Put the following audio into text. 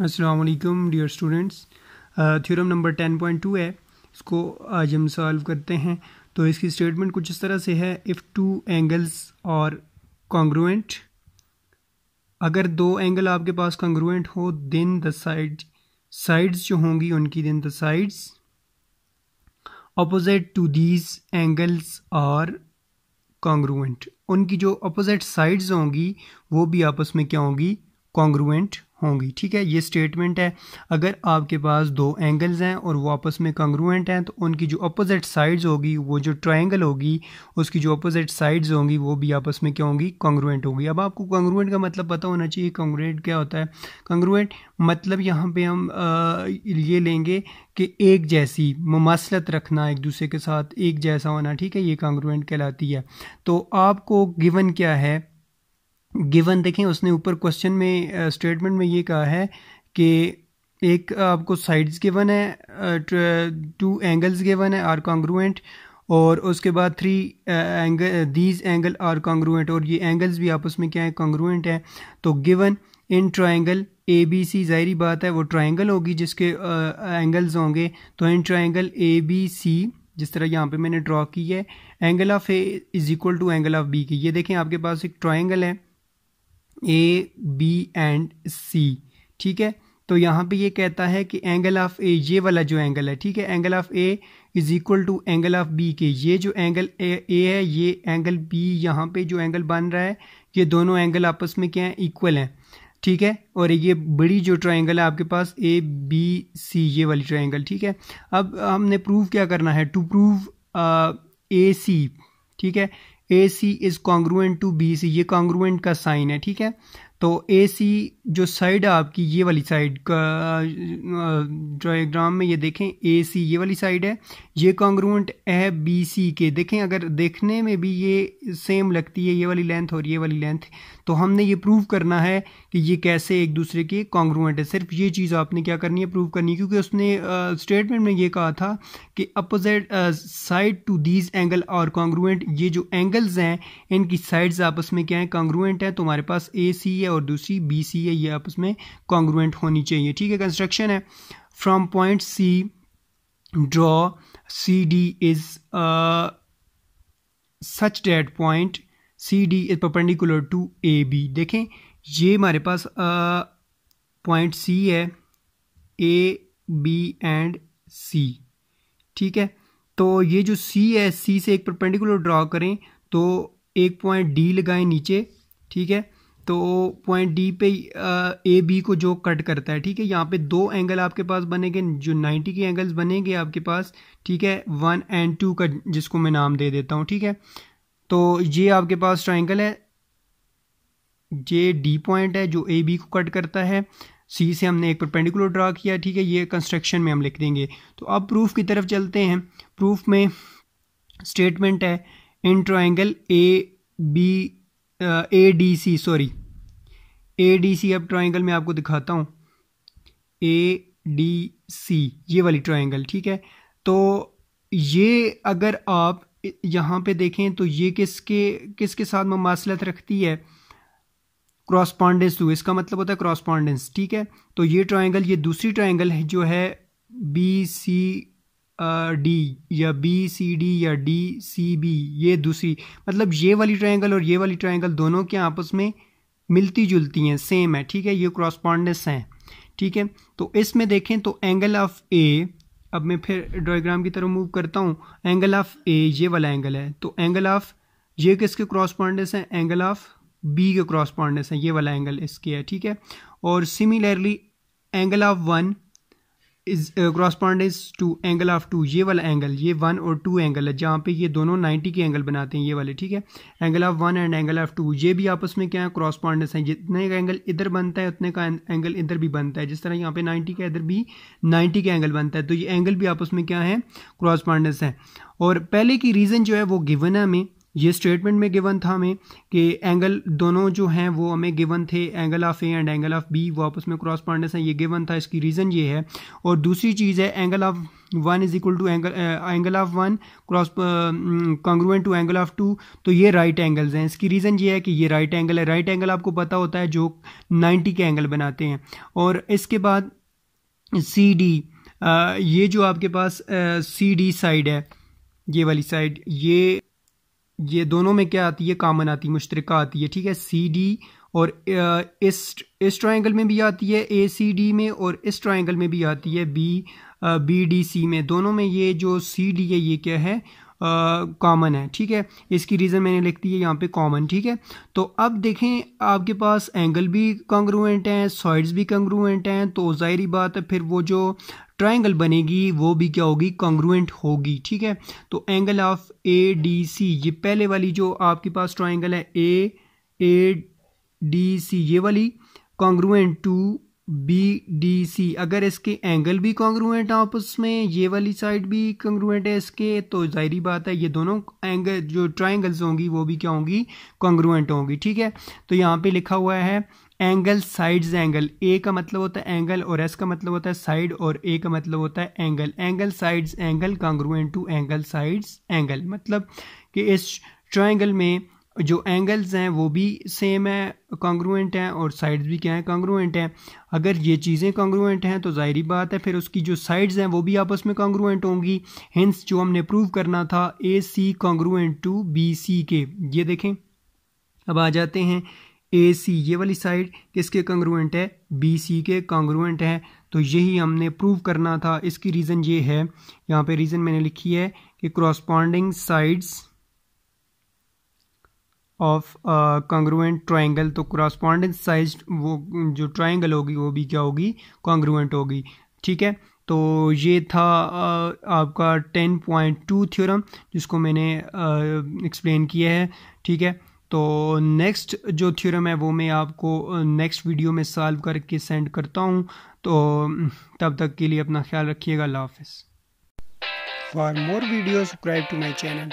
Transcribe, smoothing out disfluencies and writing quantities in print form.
अस्सलाम वालेकुम dear students. Theorem number 10.2 है, इसको आज हम सॉल्व करते हैं। तो इसकी स्टेटमेंट कुछ इस तरह से है, if two angles are congruent, अगर दो एंगल आपके पास कॉन्ग्रुएंट हो, देन द साइड्स जो होंगी उनकी, then the sides opposite to these angles are congruent, उनकी जो अपोजिट साइड्स होंगी वो भी आपस में क्या होंगी, कॉन्ग्रुएंट होंगी। ठीक है, ये स्टेटमेंट है। अगर आपके पास दो एंगल्स हैं और वो आपस में कॉन्ग्रुएंट हैं तो उनकी जो अपोजिट साइड्स होगी, वो जो ट्रायंगल होगी उसकी जो अपोजिट साइड्स होंगी वो भी आपस में क्या होंगी, कॉन्ग्रुएंट होगी। अब आपको कॉन्ग्रुएंट का मतलब पता होना चाहिए। कॉन्ग्रुएंट क्या होता है? कॉन्ग्रुएंट मतलब यहाँ पे हम ये लेंगे कि एक जैसी मुमासलत रखना, एक दूसरे के साथ एक जैसा होना। ठीक है, ये कॉन्ग्रुएंट कहलाती है। तो आपको गिवन क्या है, गिवन देखें, उसने ऊपर क्वेश्चन में स्टेटमेंट में ये कहा है कि एक आपको साइड्स गिवन है, टू एंगल्स गिवन है आर कॉन्ग्रुएंट, और उसके बाद three angle, these angle are congruent, और ये एंगल्स भी आपस में क्या है, कॉन्ग्रुएंट है। तो given in triangle A B C, ज़ाहिरी बात है वो ट्रायंगल होगी जिसके एंगल्स होंगे। तो इन ट्रायंगल ए बी सी, जिस तरह यहाँ पे मैंने ड्रॉ की है, angle of A is equal to angle of B की। ये देखें, आपके पास एक ट्रायंगल है ए बी एंड सी। ठीक है, तो यहाँ पे ये कहता है कि एंगल ऑफ ए, ये वाला जो एंगल है, ठीक है, angle of A is equal to angle of B के। ये जो एंगल ए है, ये एंगल बी, यहाँ पे जो एंगल बन रहा है, ये दोनों एंगल आपस में क्या है, इक्वल हैं। ठीक है, और ये बड़ी जो ट्रायंगल है आपके पास ए बी सी, ये वाली ट्रायंगल। ठीक है, अब हमने प्रूव क्या करना है, टू प्रूव ए सी। ठीक है, A C is congruent to B C, ये कॉन्ग्रुएंट का साइन है। ठीक है, तो ए सी जो साइड है आपकी, ये वाली साइड का डायग्राम में ये देखें, ए सी ये वाली साइड है, ये कॉन्ग्रुएंट है बी सी के। देखें, अगर देखने में भी ये सेम लगती है, ये वाली लेंथ और ये वाली लेंथ, तो हमने ये प्रूव करना है कि ये कैसे एक दूसरे के कॉन्ग्रुएंट है। सिर्फ ये चीज़ आपने क्या करनी है, प्रूव करनी है, क्योंकि उसने स्टेटमेंट में ये कहा था कि opposite side to these angle are congruent, ये जो एंगल्स हैं इनकी साइड्स आपस में क्या है, कॉन्ग्रुएंट है। तो हमारे पास ए सी है और दूसरी बी सी है, ये आपस में कॉन्ग्रुएंट होनी चाहिए। ठीक है, कंस्ट्रक्शन है, from point C draw C D is such that point C D is perpendicular to A B. देखें, ये हमारे पास पॉइंट सी है, ए बी एंड सी। ठीक है, तो ये जो सी है, सी से एक परपेंडिकुलर ड्रॉ करें तो एक पॉइंट डी लगाएं नीचे। ठीक है, तो पॉइंट डी पे ए बी को जो कट करता है। ठीक है, यहाँ पे दो एंगल आपके पास बनेंगे, जो 90 के एंगल्स बनेंगे आपके पास। ठीक है, 1 और 2 का, जिसको मैं नाम दे देता हूँ। ठीक है, तो ये आपके पास ट्रायंगल है, ये डी पॉइंट है जो ए बी को कट करता है, सी से हमने एक परपेंडिकुलर ड्रा किया। ठीक है, ये कंस्ट्रक्शन में हम लिख देंगे। तो अब प्रूफ की तरफ चलते हैं। प्रूफ में स्टेटमेंट है, in triangle A B A D C, sorry A D C, अब ट्रायंगल में आपको दिखाता हूँ, ए डी सी ये वाली ट्रायंगल। ठीक है, तो ये अगर आप यहाँ पे देखें तो ये किसके साथ मुमासलत रखती है, क्रॉसपॉन्डेंस टू, इसका मतलब होता है क्रॉसपॉन्डेंस। ठीक है, तो ये ट्रायंगल, ये दूसरी ट्रायंगल है जो है बी सी डी या बी सी डी या डी सी बी, ये दूसरी, मतलब ये वाली ट्रायंगल और ये वाली ट्रायंगल दोनों के आपस में मिलती जुलती हैं, सेम है। ठीक है, ये क्रॉसपॉन्डेंस हैं। ठीक है, तो इसमें देखें तो एंगल ऑफ ए, अब मैं फिर डायग्राम की तरफ मूव करता हूँ, एंगल ऑफ ए ये वाला एंगल है, तो एंगल ऑफ ये किसके क्रॉसपॉन्डेंस है, एंगल ऑफ बी के क्रॉसपॉन्डेंस है, ये वाला एंगल इसके है। ठीक है, और similarly angle of 1 is correspondence to angle of 2, ये वाला एंगल, ये 1 और 2 एंगल है, जहाँ पे ये दोनों 90 के एंगल बनाते हैं, ये वाले। ठीक है, angle of 1 and angle of 2 ये भी आपस में क्या है, क्रॉसपॉन्डेंस है। जितने का एंगल इधर बनता है उतने का एंगल इधर भी बनता है, जिस तरह यहाँ पे 90 का इधर भी 90 का एंगल बनता है, तो ये एंगल भी आपस में क्या है, क्रॉसपॉन्डेंस है। और पहले की रीज़न जो है वो गिवन है हमें, ये स्टेटमेंट में गिवन था हमें कि एंगल दोनों जो हैं वो हमें गिवन थे, angle of A and angle of B वो आपस में क्रॉसपॉन्डेंस है, ये गिवन था। इसकी रीज़न ये है। और दूसरी चीज़ है angle of one is equal to angle of one cross congruent to angle of two, तो ये राइट एंगल्स हैं। इसकी रीज़न ये है कि ये राइट एंगल है। राइट एंगल आपको पता होता है जो 90 के एंगल बनाते हैं। और इसके बाद सी डी, ये जो आपके पास सी डी साइड है, ये वाली साइड, ये दोनों में क्या आती है, कॉमन आती है, मुश्तरका आती है, ठीक है। सी डी और इस ट्रायंगल में भी आती है ए सी डी में, और इस ट्रायंगल में भी आती है बी डी सी में। दोनों में ये जो सी डी है ये क्या है, कॉमन है, ठीक है। इसकी रीज़न मैंने लिख दी है यहाँ पे कॉमन, ठीक है। तो अब देखें आपके पास एंगल भी कॉन्ग्रुएंट हैं, साइड्स भी कॉन्ग्रुएंट हैं, तो जाहिर बात है फिर वो जो ट्रायंगल बनेगी वो भी क्या होगी, कॉन्ग्रुएंट होगी, ठीक है। तो angle of A D C, ये पहले वाली जो आपके पास ट्रायंगल है ए डी सी, ये वाली congruent to B D C, अगर इसके एंगल भी कॉन्ग्रुएंट आपस में, ये वाली साइड भी कॉन्ग्रुएंट है इसके, तो जाहिर बात है ये दोनों एंगल जो ट्रायंगल्स होंगी वो भी क्या होंगी, कॉन्ग्रुएंट होंगी, ठीक है। तो यहाँ पे लिखा हुआ है एंगल साइड्स एंगल, ए का मतलब होता है एंगल और एस का मतलब होता है साइड और ए का मतलब होता है angle. Angle sides angle congruent to angle sides angle, मतलब कि इस ट्रायंगल में जो एंगल्स हैं वो भी सेम है, कॉन्ग्रुएंट हैं, और साइड्स भी क्या है, कॉन्ग्रुएंट हैं। अगर ये चीज़ें कॉन्ग्रुएंट हैं तो जाहिर बात है फिर उसकी जो साइड्स हैं वो भी आपस में कॉन्ग्रुएंट होंगी। हिंस जो हमने प्रूव करना था A C congruent to B C के, ये देखें। अब आ जाते हैं ए सी, ये वाली साइड किसके कॉन्ग्रुएंट है, बी सी के कॉन्ग्रुएंट है। तो यही हमने प्रूव करना था। इसकी रीज़न ये है, यहाँ पे रीज़न मैंने लिखी है कि corresponding sides of congruent triangle, तो क्रॉसपॉन्डिंग साइड वो जो ट्रायंगल होगी वो भी क्या होगी, कॉन्ग्रुएंट होगी, ठीक है। तो ये था आपका 10.2 थ्योरम जिसको मैंने एक्सप्लेन किया है, ठीक है। तो नेक्स्ट जो थ्योरम है वो मैं आपको नेक्स्ट वीडियो में सॉल्व करके सेंड करता हूँ। तो तब तक के लिए अपना ख्याल रखिएगा। अल्लाह हाफिज़। For more video subscribe to my channel.